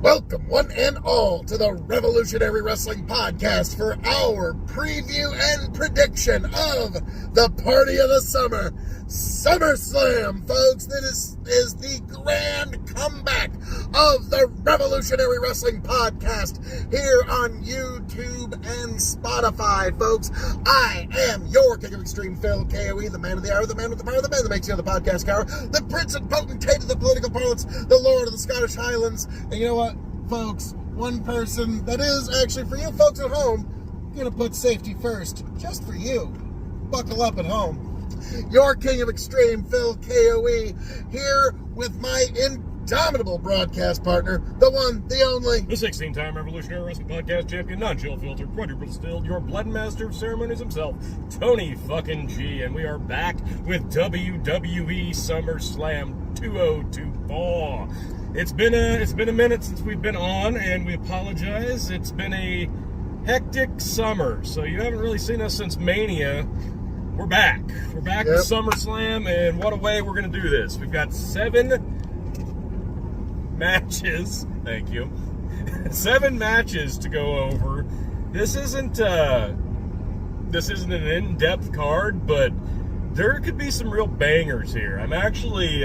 Welcome, one and all, to the Revolutionary Wrestling Podcast for our preview and prediction of the party of the summer, Summerslam, folks. This is the grand comeback of the Revolutionary Wrestling Podcast here on YouTube and Spotify, folks. I am your King of Extreme, Phil KOE, the man of the hour, the man with the power, the man that makes you the podcast cower, the prince and potentate of the political parlance, the lord of the Scottish Highlands. And you know what, folks? One person that is actually, for you folks at home, gonna put safety first, just for you. Buckle up at home. Your King of Extreme, Phil KOE, here with my indomitable broadcast partner, the one, the only, the 16-time Revolutionary Wrestling Podcast champion, non-chill filtered, quadruple distilled, your blood master of ceremonies himself, Tony fucking G, and we are back with WWE SummerSlam 2024. It's been a minute since we've been on, and we apologize. It's been a hectic summer, so you haven't really seen us since Mania. We're back. We're back with SummerSlam, and what a way we're going to do this. We've got 7 matches. Thank you. 7 matches to go over. This isn't an in-depth card, but there could be some real bangers here. I'm actually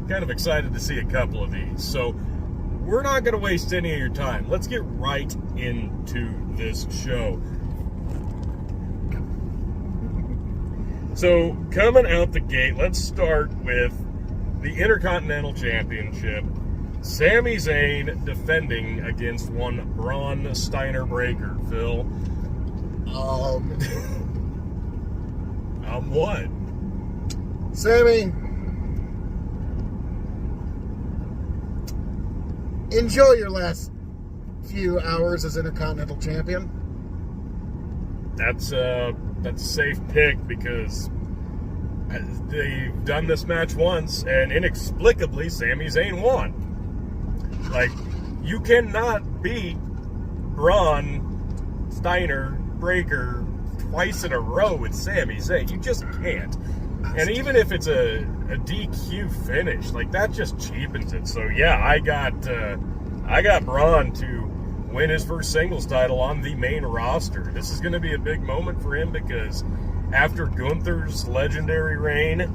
kind of excited to see a couple of these. So we're not going to waste any of your time. Let's get right into this show. So coming out the gate, let's start with the Intercontinental Championship. Sami Zayn defending against one Braun Steiner Breaker. Phil? What? Sammy, enjoy your last few hours as Intercontinental Champion. That's a safe pick because they've done this match once, and inexplicably, Sami Zayn won. Like, you cannot beat Braun Steiner Breaker twice in a row with Sami Zayn. You just can't. And even if it's a DQ finish, like, that just cheapens it. So yeah, I got Braun to win his first singles title on the main roster. This is going to be a big moment for him because after Gunther's legendary reign,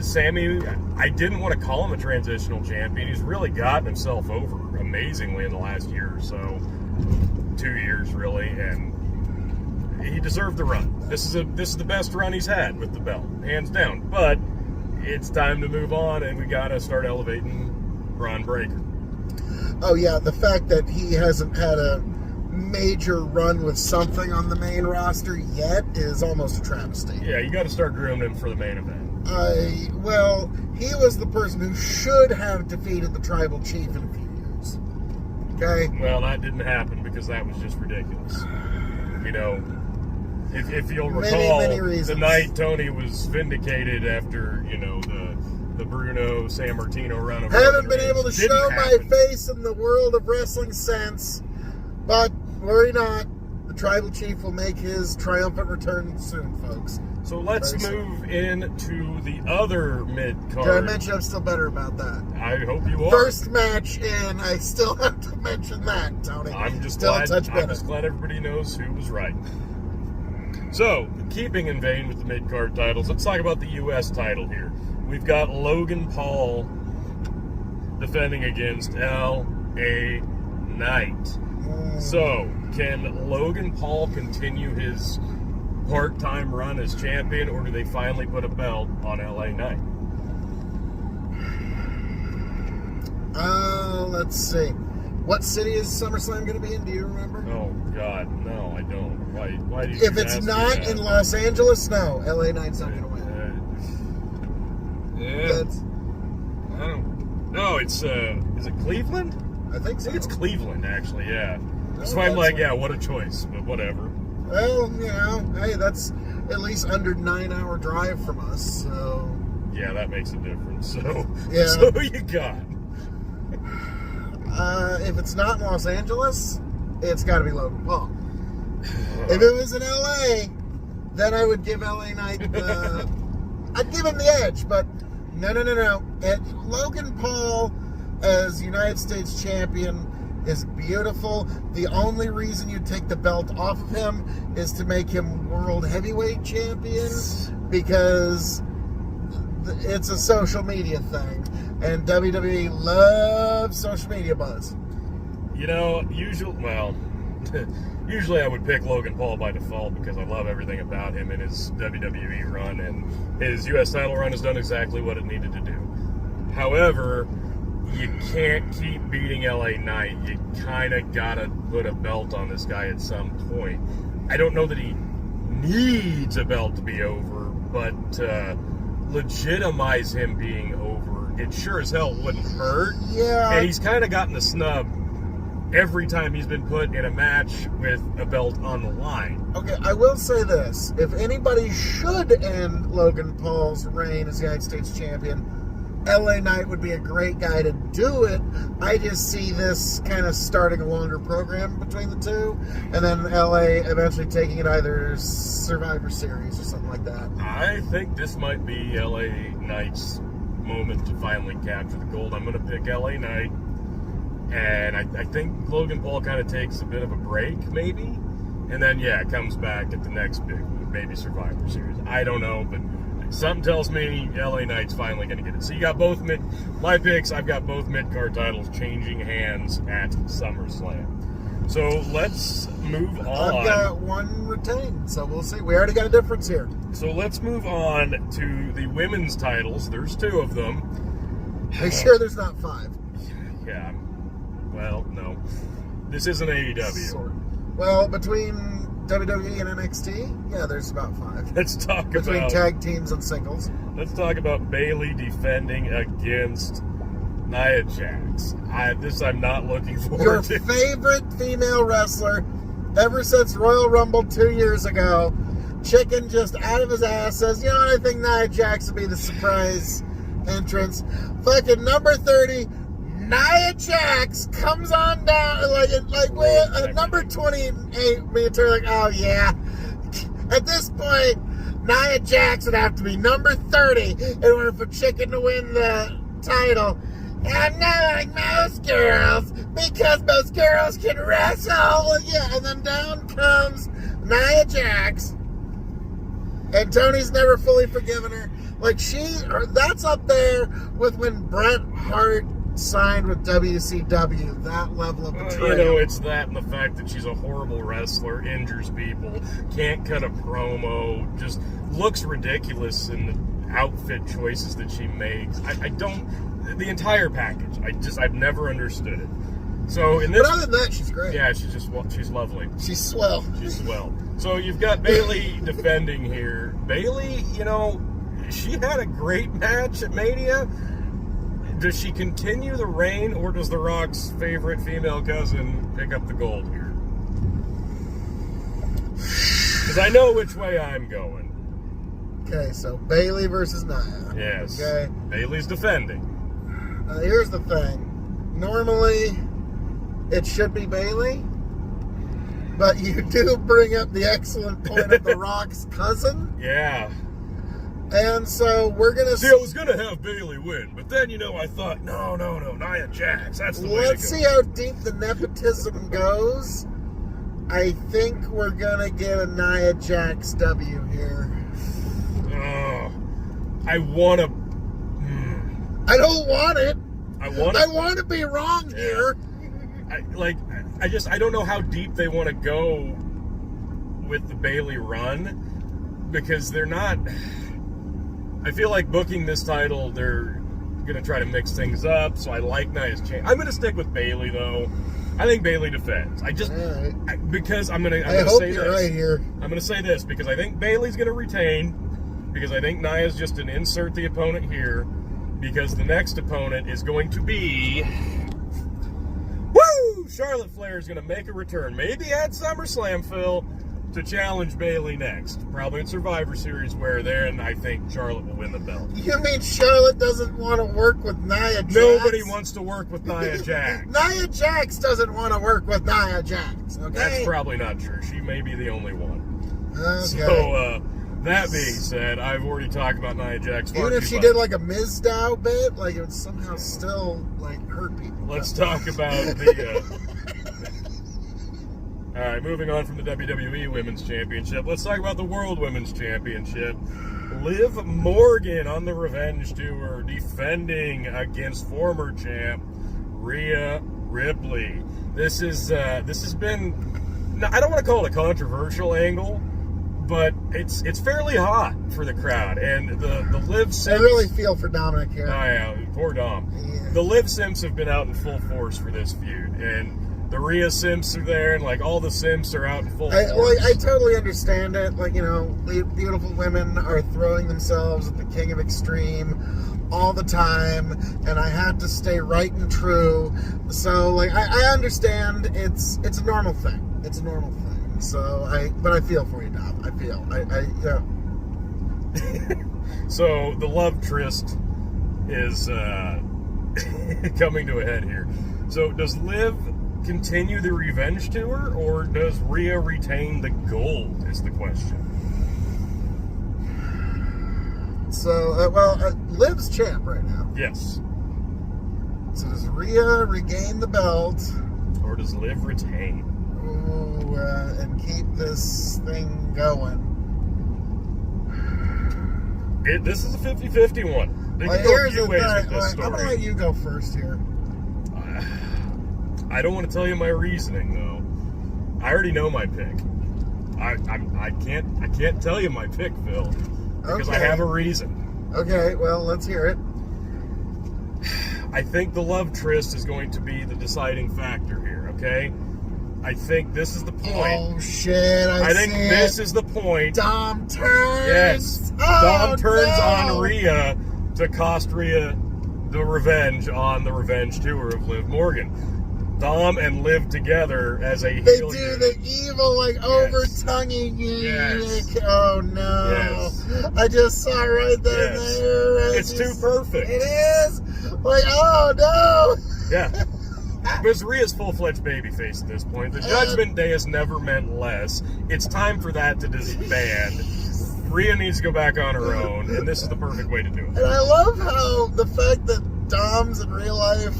Sammy, I didn't want to call him a transitional champion. He's really gotten himself over amazingly in the last year or so. 2 years, really, and he deserved the run. This is the best run he's had with the belt, hands down. But it's time to move on, and we got to start elevating Braun Breaker. Oh yeah, the fact that he hasn't had a major run with something on the main roster yet is almost a travesty. Yeah, you got to start grooming him for the main event. Well, he was the person who should have defeated the Tribal Chief in a few years. Okay? Well, that didn't happen because that was just ridiculous. You know, if you'll recall, many reasons. The night Tony was vindicated after, you know, the Bruno Sammartino run of haven't been able to show my face in the world of wrestling since, but worry not, the Tribal Chief will make his triumphant return soon, folks. So let's move into the other mid-card. Did I mention I'm still better about that? I hope you are. First match, and I still have to mention that, Tony. I'm just glad everybody knows who was right. So, keeping in vein with the mid-card titles, let's talk about the U.S. title here. We've got Logan Paul defending against L.A. Knight. So, can Logan Paul continue his part-time run as champion, or do they finally put a belt on L.A. Knight? Let's see. What city is SummerSlam going to be in? Do you remember? Oh, God, no, I don't. Why do you If it's not in Los Angeles, no. L.A. Knight's not going to win. Yeah. I don't. No, it's is it Cleveland? I think so. I think it's Cleveland, actually. Yeah. That's why I'm like, yeah, what a choice, but whatever. Well, you know, hey, that's at least under 9-hour drive from us, so. Yeah, that makes a difference. So, yeah. So you got. If it's not in Los Angeles, it's got to be Logan Paul. If it was in LA, then I would give LA Knight I'd give him the edge, but no. Logan Paul as United States champion is beautiful. The only reason you take the belt off of him is to make him world heavyweight champion, because it's a social media thing, and WWE loves social media buzz. You know, usually I would pick Logan Paul by default because I love everything about him and his WWE run, and his U.S. title run has done exactly what it needed to do. However, you can't keep beating LA Knight. You kind of got to put a belt on this guy at some point. I don't know that he needs a belt to be over, but legitimize him being over, it sure as hell wouldn't hurt. Yeah. And he's kind of gotten the snub every time he's been put in a match with a belt on the line. Okay, I will say this. If anybody should end Logan Paul's reign as United States champion, LA Knight would be a great guy to do it. I just see this kind of starting a longer program between the two, and then LA eventually taking it either Survivor Series or something like that. I think this might be LA Knight's moment to finally capture the gold. I'm going to pick LA Knight, and I think Logan Paul kind of takes a bit of a break, maybe, and then, comes back at the next big one, maybe Survivor Series. I don't know, but something tells me LA Knight's finally going to get it. So you got both my picks. I've got both mid-card titles changing hands at SummerSlam. So let's move on. I've got one retained, so we'll see. We already got a difference here. So let's move on to the women's titles. There's 2 of them. Are you sure there's not 5? Yeah. Well, no. This isn't AEW. Sort of. Well, between WWE and NXT, there's about 5. Let's talk between about tag teams and singles. Let's talk about Bayley defending against Nia Jax. I'm not looking forward to. Your favorite female wrestler ever since Royal Rumble 2 years ago. Chicken just out of his ass says, you know what, I think Nia Jax will be the surprise entrance. Fucking number 30, Nia Jax comes on down, like number 28, me and Terry, oh yeah. At this point, Nia Jax would have to be number 30 in order for Chicken to win the title. I'm not like most girls, because most girls can wrestle. Yeah, and then down comes Nia Jax. And Tony's never fully forgiven her. That's up there with when Bret Hart signed with WCW, that level of betrayal. It's that and the fact that she's a horrible wrestler, injures people, can't cut a promo, just looks ridiculous in the outfit choices that she makes. The entire package, I've never understood it. So in this, but other than that, she's great. Yeah, she's lovely. She's swell. She's swell. So you've got Bayley defending here. Bayley, she had a great match at Mania. Does she continue the reign, or does The Rock's favorite female cousin pick up the gold here? Because I know which way I'm going. Okay, so Bayley versus Nia. Yes. Okay. Bayley's defending. Here's the thing. Normally, it should be Bayley, but you do bring up the excellent point of The Rock's cousin. Yeah. And so we're going to see. I was going to have Bayley win, but then, I thought, no, Nia Jax. That's the way to go. Let's see how deep the nepotism goes. I think we're going to get a Nia Jax W here. I want to. I don't want it. I want to be wrong here. I don't know how deep they want to go with the Bayley run, because they're not. I feel like booking this title, they're going to try to mix things up, so I like Nia's chance. I'm going to stick with Bayley, though. I think Bayley defends. Because I'm going to say this. Right here. I'm going to say this, because I think Bayley's going to retain, because I think Nia's just an insert the opponent here, because the next opponent is going to be... Charlotte Flair is going to make a return, maybe at SummerSlam, Phil, to challenge Bayley next. Probably in Survivor Series, where then I think Charlotte will win the belt. You mean Charlotte doesn't want to work with Nia Jax? Nobody wants to work with Nia Jax. Nia Jax doesn't want to work with Nia Jax, okay? That's probably not true. She may be the only one. Okay. So, That being said, I've already talked about Nia Jax. Even if she did like a Mizdow bit, like it would somehow still like hurt people. Let's talk about the. All right, moving on from the WWE Women's Championship, let's talk about the World Women's Championship. Liv Morgan on the Revenge Tour, defending against former champ Rhea Ripley. This has been. I don't want to call it a controversial angle, but it's fairly hot for the crowd, and the Liv Simps. I really feel for Dominic here. Oh yeah, poor Dom. Yeah. The Liv Simps have been out in full force for this feud, and the Rhea Simps are there, and like all the Simps are out in full force. I totally understand it. Like, you know, beautiful women are throwing themselves at the King of Extreme all the time, and I had to stay right and true. So like I understand it's a normal thing. It's a normal thing. So but I feel for you, Dom. Yeah. So the love tryst is coming to a head here. So does Liv continue the Revenge Tour, or does Rhea retain the gold, is the question. So, Liv's champ right now. Yes. So does Rhea regain the belt? Or does Liv retain? Ooh, and keep this thing going. This is a 50-50 one. They can go Here's a few the ways thing. with this I'm story. going to let you go first here. I don't want to tell you my reasoning, though. I already know my pick. I can't tell you my pick, Phil, because I have a reason. Okay, well, let's hear it. I think the love tryst is going to be the deciding factor here, okay? I think this is the point. Oh, shit, I think this is the point. Dom turns. Yes. Oh, Dom turns no. on Rhea to cost Rhea the revenge on the Revenge Tour of Liv Morgan. Dom and Liv together as a heel They do unit. the evil, like, over-tonguing. Yes. Oh, no. Yes. I just saw right then Yes. there. It's too perfect. It is. Like, oh, no. Yeah. Because Rhea's full-fledged babyface at this point. The Judgment Day has never meant less. It's time for that to disband. Rhea needs to go back on her own, and this is the perfect way to do it. And I love how the fact that Dom's in real life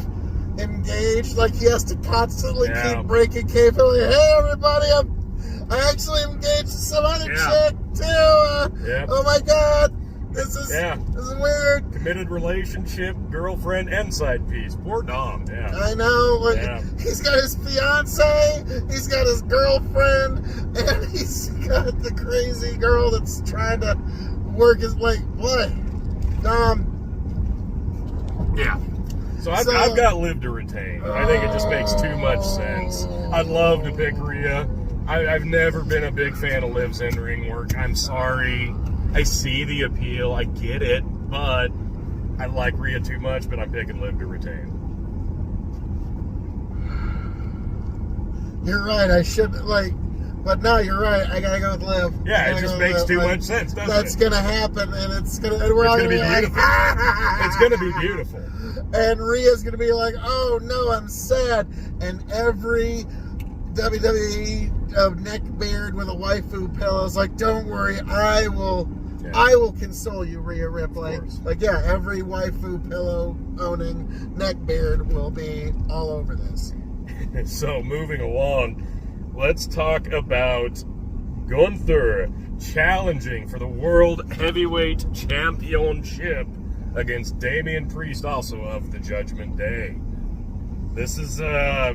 engaged, like he has to constantly keep breaking kayfabe. Like, hey, everybody, I actually engaged to some other chick too. Oh my god, this is weird. Committed relationship, girlfriend, and side piece. Poor Dom. Yeah, I know. Like, he's got his fiance, he's got his girlfriend, and he's got the crazy girl that's trying to work his what? Dom. Yeah. So I've got Liv to retain. I think it just makes too much sense. I'd love to pick Rhea. I've never been a big fan of Liv's in-ring work. I'm sorry. I see the appeal. I get it. But I like Rhea too much, but I'm picking Liv to retain. You're right. I should, but no, you're right. I gotta go with Liv. Yeah, it just makes too much sense, doesn't it? That's gonna happen, and it's gonna be beautiful. It's gonna be beautiful. And Rhea's gonna be like, "Oh no, I'm sad." And every WWE neckbeard with a waifu pillow is like, "Don't worry, I will console you, Rhea Ripley." Like, every waifu pillow owning neckbeard will be all over this. So moving along, let's talk about Gunther challenging for the World Heavyweight Championship against Damian Priest, also of the Judgment Day. This is, I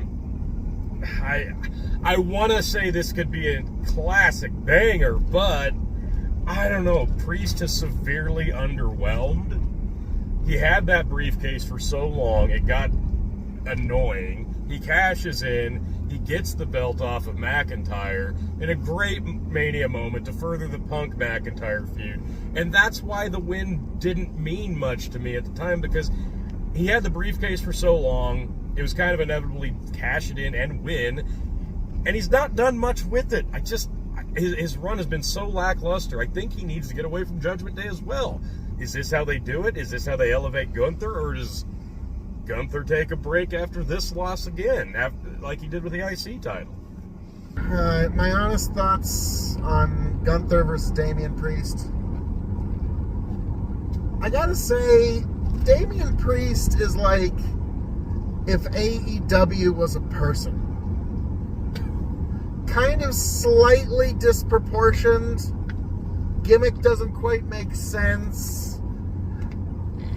want to say this could be a classic banger, but I don't know. Priest has severely underwhelmed. He had that briefcase for so long, it got annoying. He cashes in. He gets the belt off of McIntyre in a great Mania moment to further the Punk-McIntyre feud. And that's why the win didn't mean much to me at the time, because he had the briefcase for so long. It was kind of inevitably cash it in and win. And he's not done much with it. His run has been so lackluster. I think he needs to get away from Judgment Day as well. Is this how they do it? Is this how they elevate Gunther? Or does Gunther take a break after this loss again, like he did with the IC title? My honest thoughts on Gunther versus Damian Priest. I gotta say, Damian Priest is like if AEW was a person. Kind of slightly disproportioned. Gimmick doesn't quite make sense.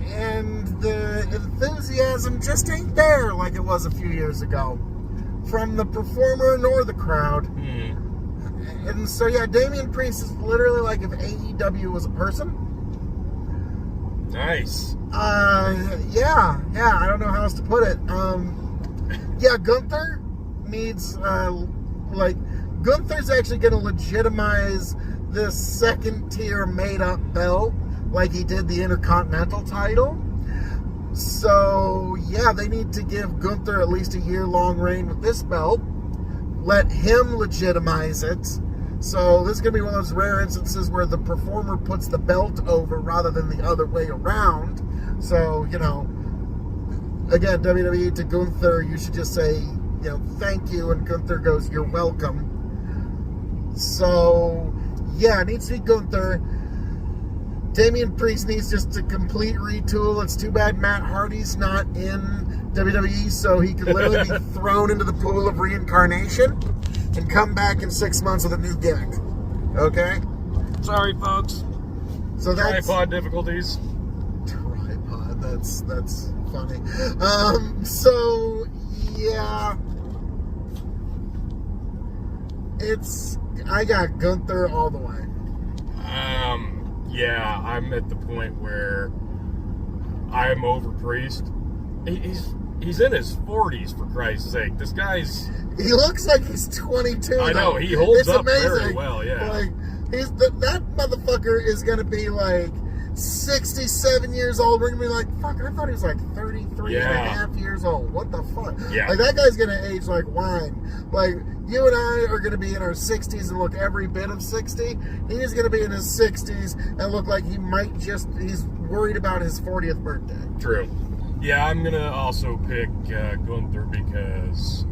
And the enthusiasm just ain't there like it was a few years ago. From the performer nor the crowd. And so, yeah, Damian Priest is literally like if AEW was a person. Nice. Yeah, I don't know how else to put it. Yeah, Gunther needs, Gunther's actually going to legitimize this second-tier made-up belt like he did the Intercontinental title. So, yeah, they need to give Gunther at least a year-long reign with this belt. Let him legitimize it. So this is going to be one of those rare instances where the performer puts the belt over rather than the other way around. So, you know, again, WWE to Gunther, you should just say, you know, thank you, and Gunther goes, you're welcome. So, yeah, it needs to be Gunther. Damian Priest needs just a complete retool. It's too bad Matt Hardy's not in WWE, so he could literally be thrown into the pool of reincarnation and come back in 6 months with a new gimmick. Okay? Sorry, folks. So that's tripod difficulties. Tripod. That's funny. So yeah, I got Gunther all the way. Yeah, I'm at the point where I'm over Priest. He's in his 40s, for Christ's sake. This guy's... He looks like he's 22. I know, he holds up very well, yeah. Like, that motherfucker is going to be like 67 years old. We're going to be like, fuck, I thought he was like 33 and a half years old. What the fuck? Yeah. Like, that guy's going to age like wine. Like, you and I are going to be in our 60s and look every bit of 60. He's going to be in his 60s and look like he might he's worried about his 40th birthday. True. Yeah, I'm going to also pick Gunther because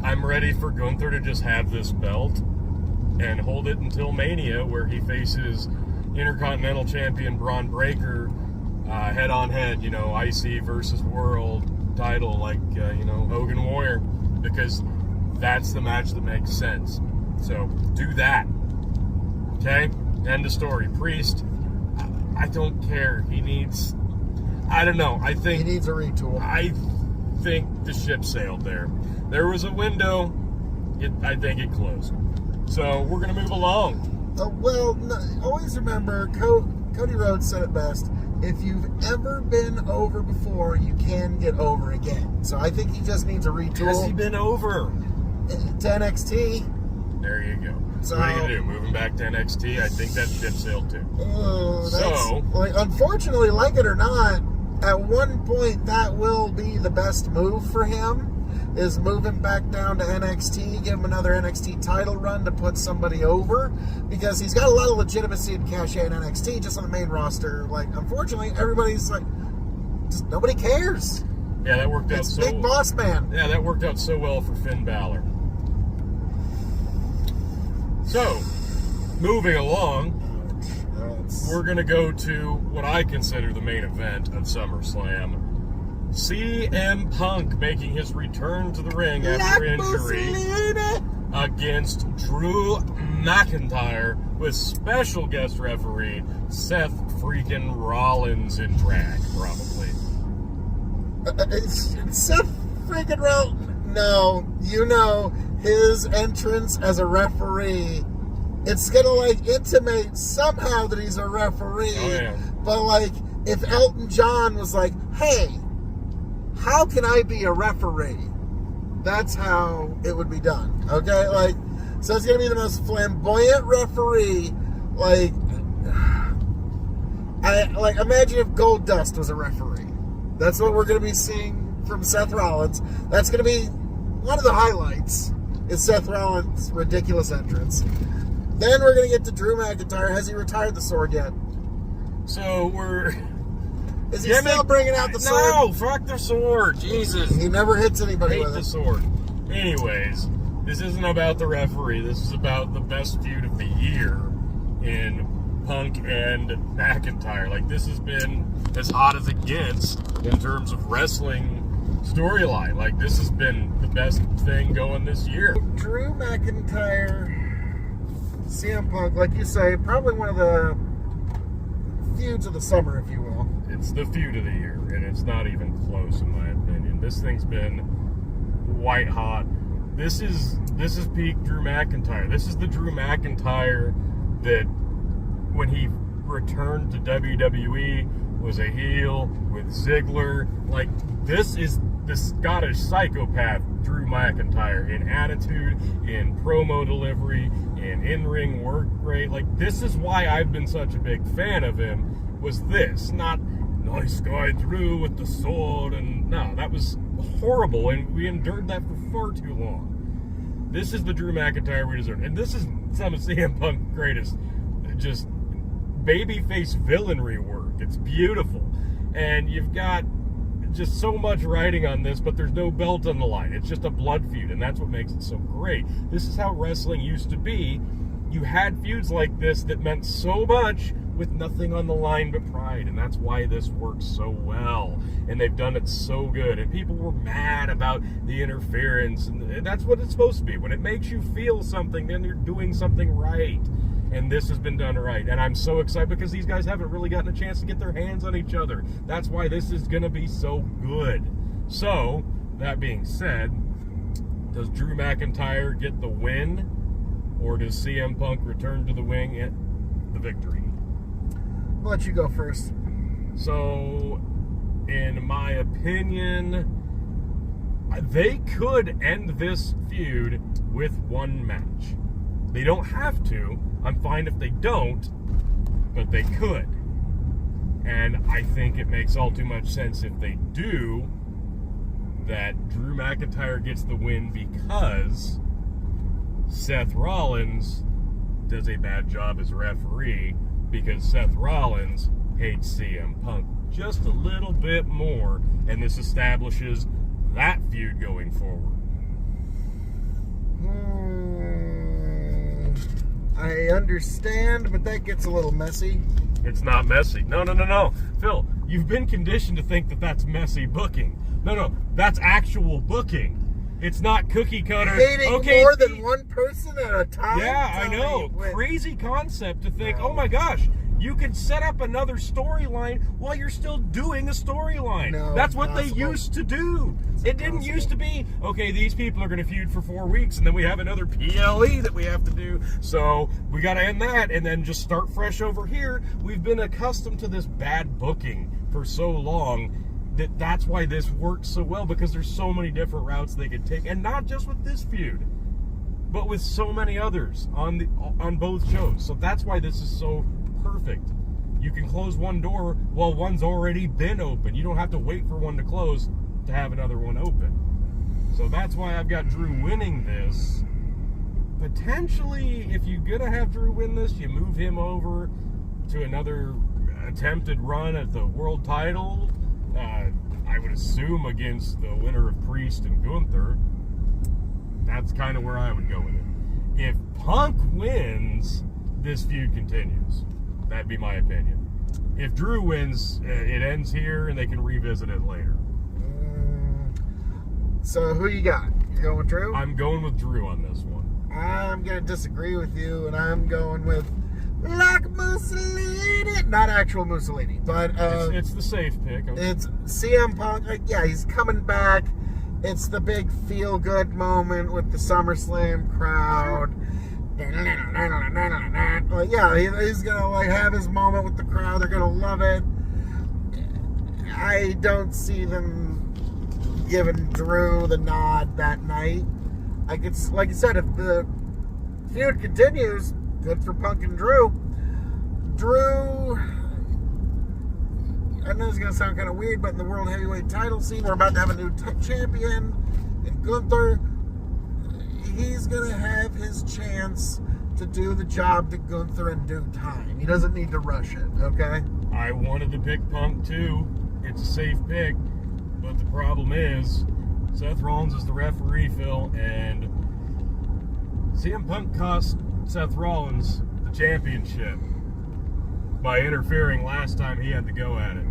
I'm ready for Gunther to just have this belt and hold it until Mania, where he faces Intercontinental Champion Braun Breaker head-on-head, you know, IC versus World title, like, you know, Hogan Warrior, because that's the match that makes sense. So, do that. Okay? End of story. Priest, I don't care. He needs... I don't know. I think... He needs a retool. I think the ship sailed there. There was a window. I think it closed. So, we're going to move along. Always remember, Cody Rhodes said it best. If you've ever been over before, you can get over again. So, I think he just needs a retool. Has he been over? To NXT. There you go. So, what are you going to do? Moving back to NXT? I think that ship sailed too. Unfortunately, like it or not, at one point that will be the best move for him, is moving back down to NXT, give him another NXT title run to put somebody over, because he's got a lot of legitimacy and cachet in NXT, just on the main roster. Like, unfortunately, everybody's like, just nobody cares. Yeah, that worked out so... It's Big Boss Man. Yeah, that worked out so well for Finn Balor. So, moving along, we're going to go to what I consider the main event of SummerSlam. CM Punk making his return to the ring after injury against Drew McIntyre with special guest referee Seth freaking Rollins in drag, probably. Seth freaking Rollins. No, you know, his entrance as a referee, it's gonna like intimate somehow that he's a referee. Oh, yeah. But like, if Elton John was like, hey, how can I be a referee? That's how it would be done. Okay? Like, so it's gonna be the most flamboyant referee. Like, imagine if Goldust was a referee. That's what we're gonna be seeing from Seth Rollins. That's gonna be one of the highlights, is Seth Rollins' ridiculous entrance. Then we're going to get to Drew McIntyre. Has he retired the sword yet? So we're... Is he still bringing out the sword? No, fuck the sword. Jesus. He never hits anybody with it. Hate the sword. Anyways, this isn't about the referee. This is about the best feud of the year in Punk and McIntyre. Like, this has been as hot as it gets in terms of wrestling storyline. Like, this has been the best thing going this year. Drew McIntyre, CM Punk, like you say, probably one of the feuds of the summer, if you will. It's the feud of the year, and it's not even close, in my opinion. This thing's been white hot. This is peak Drew McIntyre. This is the Drew McIntyre that, when he returned to WWE, was a heel with Ziggler. Like, this is the Scottish psychopath Drew McIntyre in attitude, in promo delivery, in-ring work rate. Like, this is why I've been such a big fan of him, was this. Not nice guy Drew with the sword, and no, that was horrible, and we endured that for far too long. This is the Drew McIntyre we deserve, and this is some of CM Punk's greatest just babyface villainry work. It's beautiful, and you've got just so much writing on this, but there's no belt on the line. It's just a blood feud, and that's what makes it so great. This is how wrestling used to be. You had feuds like this that meant so much with nothing on the line but pride, and that's why this works so well, and they've done it so good. And people were mad about the interference, and that's what it's supposed to be. When it makes you feel something, then you're doing something right, and this has been done right. And I'm so excited because these guys haven't really gotten a chance to get their hands on each other. That's why this is going to be so good. So, that being said, does Drew McIntyre get the win, or does CM Punk return to the wing at the victory? I'll let you go first. So, in my opinion, they could end this feud with one match. They don't have to. I'm fine if they don't, but they could. And I think it makes all too much sense if they do, that Drew McIntyre gets the win because Seth Rollins does a bad job as referee, because Seth Rollins hates CM Punk just a little bit more, and this establishes that feud going forward. I understand, but that gets a little messy. It's not messy. No. Phil, you've been conditioned to think that that's messy booking. No, that's actual booking. It's not cookie cutter. Hating more than one person at a time? Yeah, I know. Crazy concept to think, oh my gosh, you could set up another storyline while you're still doing a storyline. No, that's what they used to do. It didn't used to be, okay, these people are going to feud for 4 weeks, and then we have another PLE that we have to do, so we got to end that, and then just start fresh over here. We've been accustomed to this bad booking for so long that's why this works so well, because there's so many different routes they could take, and not just with this feud, but with so many others on both shows. So that's why this is so perfect. You can close one door while one's already been open. You don't have to wait for one to close to have another one open. So that's why I've got Drew winning this. Potentially, if you're gonna have Drew win this, you move him over to another attempted run at the world title. I would assume against the winner of Priest and Gunther. That's kind of where I would go with it. If Punk wins, this feud continues. That'd be my opinion. If Drew wins, it ends here and they can revisit it later. So who you got? You going with Drew? I'm going with Drew on this one. I'm going to disagree with you, and I'm going with like Mussolini. Not actual Mussolini, but it's the safe pick. It's CM Punk. Yeah, he's coming back. It's the big feel-good moment with the SummerSlam crowd. Yeah, he's gonna have his moment with the crowd. They're gonna love it. I don't see them giving Drew the nod that night. Like you said, if the feud continues, good for Punk and Drew. Drew, I know it's going to sound kind of weird, but in the World Heavyweight title scene, we're about to have a new champion in Gunther. He's going to have his chance to do the job to Gunther in due time. He doesn't need to rush it, okay? I wanted to pick Punk too. It's a safe pick, but the problem is Seth Rollins is the referee, Phil, and CM Punk cost Seth Rollins the championship by interfering last time he had to go at it.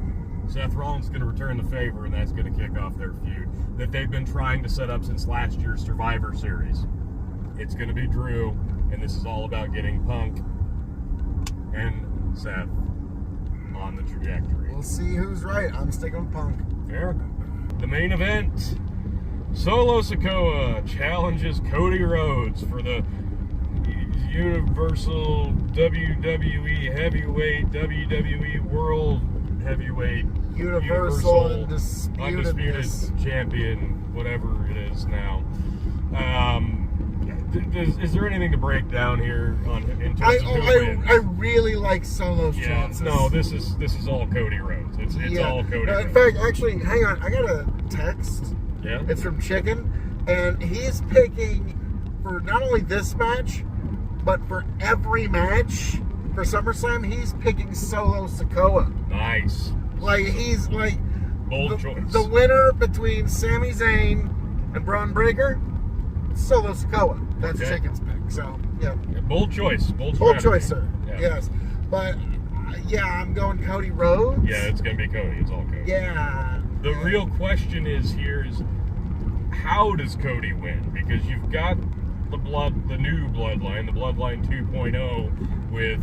Seth Rollins is going to return the favor, and that's going to kick off their feud that they've been trying to set up since last year's Survivor Series. It's going to be Drew, and this is all about getting Punk and Seth on the trajectory. We'll see who's right. I'm sticking with Punk. Fair. The main event, Solo Sikoa challenges Cody Rhodes for the Universal WWE Heavyweight, WWE World Heavyweight, Universal Undisputed Champion, whatever it is now. Is there anything to break down here in terms of who wins? I really like Solo's chances. No, this is all Cody Rhodes. It's all Cody Rhodes. In fact, actually, hang on. I got a text. Yeah. It's from Chicken, and he's picking for not only this match, but for every match for SummerSlam, he's picking Solo Sikoa. Nice. Like, he's like Bold choice. The winner between Sami Zayn and Braun Breaker, Solo Sikoa. That's Chicken's pick. So, yeah. Bold choice. Bold choice, sir. Yeah. Yes. But, I'm going Cody Rhodes. Yeah, it's going to be Cody. It's all Cody. Yeah. The real question is how does Cody win? Because you've got the new bloodline, the bloodline 2.0 with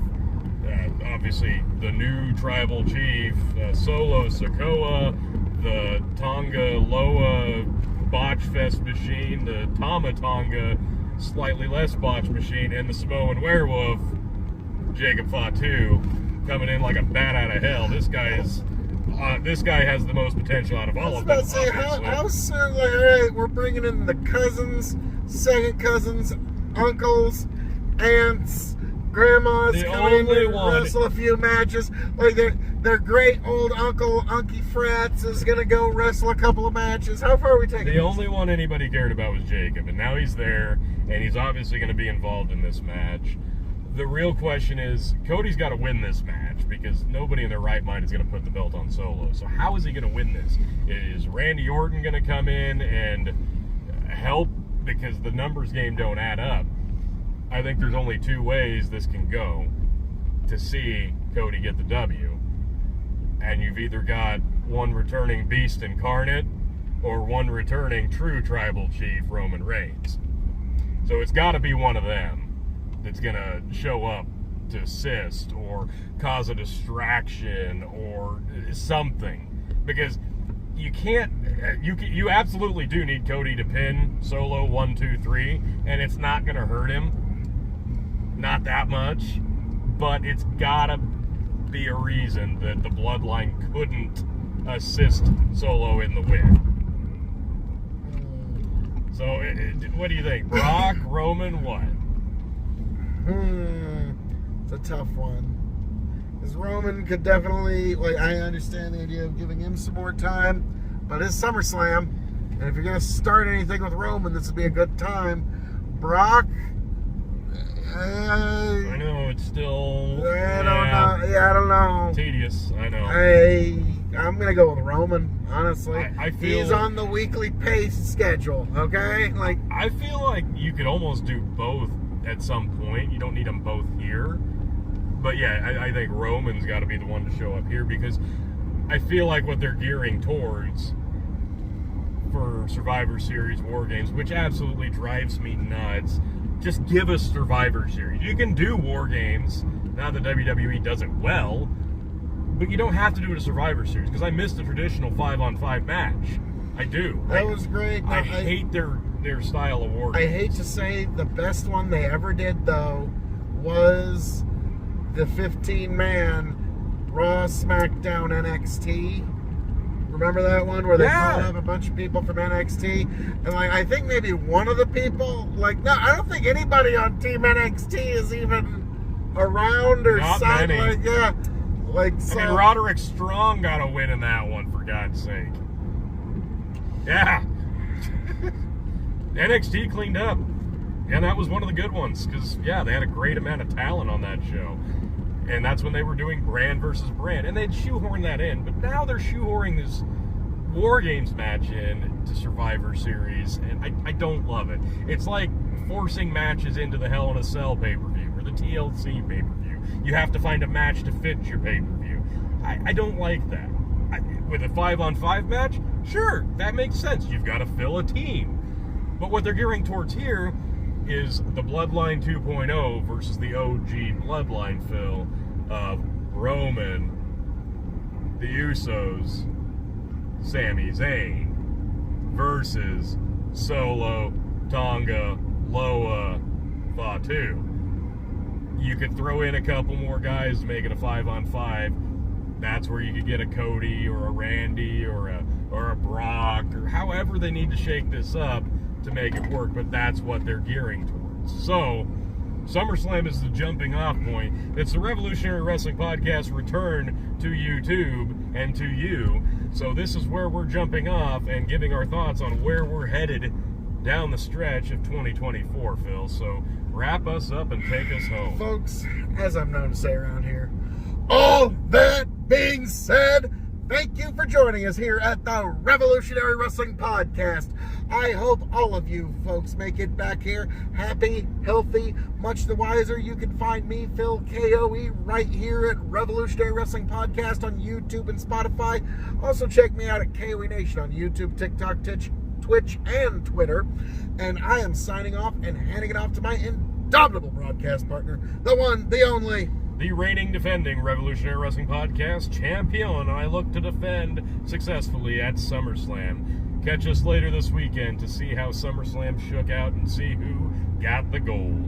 obviously the new tribal chief, Solo Sikoa, the Tonga Loa botch fest machine, the Tama Tonga slightly less botch machine, and the Samoan werewolf, Jacob Fatu, coming in like a bat out of hell. This guy has the most potential out of all of them. I was about to say, how soon, like, all right, we're bringing in the cousins, second cousins, uncles, aunts, grandmas coming in to wrestle a few matches. Like, their great old uncle, Unky Frats, is going to go wrestle a couple of matches. How far are we taking The only one anybody cared about was Jacob, and now he's there, and he's obviously going to be involved in this match. The real question is, Cody's got to win this match because nobody in their right mind is going to put the belt on Solo. So how is he going to win this? Is Randy Orton going to come in and help because the numbers game don't add up? I think there's only two ways this can go to see Cody get the W. And you've either got one returning Beast Incarnate or one returning true Tribal Chief Roman Reigns. So it's got to be one of them that's going to show up to assist or cause a distraction or something. Because you can't, you absolutely do need Cody to pin Solo 1, 2, 3, and it's not going to hurt him. Not that much, but it's got to be a reason that the Bloodline couldn't assist Solo in the win. So, what do you think? Brock, Roman, what? It's a tough one. Because Roman could definitely, I understand the idea of giving him some more time, but it's SummerSlam, and if you're going to start anything with Roman, this would be a good time. Brock, I know, it's still... I don't know. Tedious, I know. I'm going to go with Roman, honestly. I feel... He's on the weekly pace schedule, okay? I feel like you could almost do both at some point. You don't need them both here. But yeah, I think Roman's got to be the one to show up here because I feel like what they're gearing towards for Survivor Series War Games, which absolutely drives me nuts. Just give us Survivor Series. You can do War Games, now that WWE does it well, but you don't have to do it a Survivor Series, because I miss the traditional 5-on-5 match. I do. That was great. I hate their style of War Games. I hate to say the best one they ever did, though, was the 15-man Raw, SmackDown, NXT. Remember that one where they called up a bunch of people from NXT? And I think maybe one of the people, no, I don't think anybody on Team NXT is even around or signed. So, I mean, Roderick Strong got a win in that one, for God's sake. Yeah. NXT cleaned up. And that was one of the good ones, because, they had a great amount of talent on that show. And that's when they were doing brand versus brand. And they'd shoehorn that in. But now they're shoehorning War Games match in to Survivor Series, and I don't love it. It's like forcing matches into the Hell in a Cell pay-per-view or the TLC pay-per-view. You have to find a match to fit your pay-per-view. I don't like that. With a 5-on-5 match, sure, that makes sense. You've got to fill a team. But what they're gearing towards here is the Bloodline 2.0 versus the OG Bloodline fill of Roman, the Usos, Sami Zayn versus Solo, Tonga, Loa, Fatu. You could throw in a couple more guys to make it a 5-on-5. That's where you could get a Cody or a Randy or a Brock or however they need to shake this up to make it work, but that's what they're gearing towards. So, SummerSlam is the jumping off point. It's the Revolutionary Wrestling Podcast return to YouTube and to you. So this is where we're jumping off and giving our thoughts on where we're headed down the stretch of 2024, Phil. So wrap us up and take us home. Folks, as I'm known to say around here, all that being said, thank you for joining us here at the Revolutionary Wrestling Podcast. I hope all of you folks make it back here happy, healthy, much the wiser. You can find me, Phil KOE, right here at Revolutionary Wrestling Podcast on YouTube and Spotify. Also check me out at KOE Nation on YouTube, TikTok, Twitch, and Twitter. And I am signing off and handing it off to my indomitable broadcast partner, the one, the only, the reigning, defending Revolutionary Wrestling Podcast champion I look to defend successfully at SummerSlam. Catch us later this weekend to see how SummerSlam shook out and see who got the gold.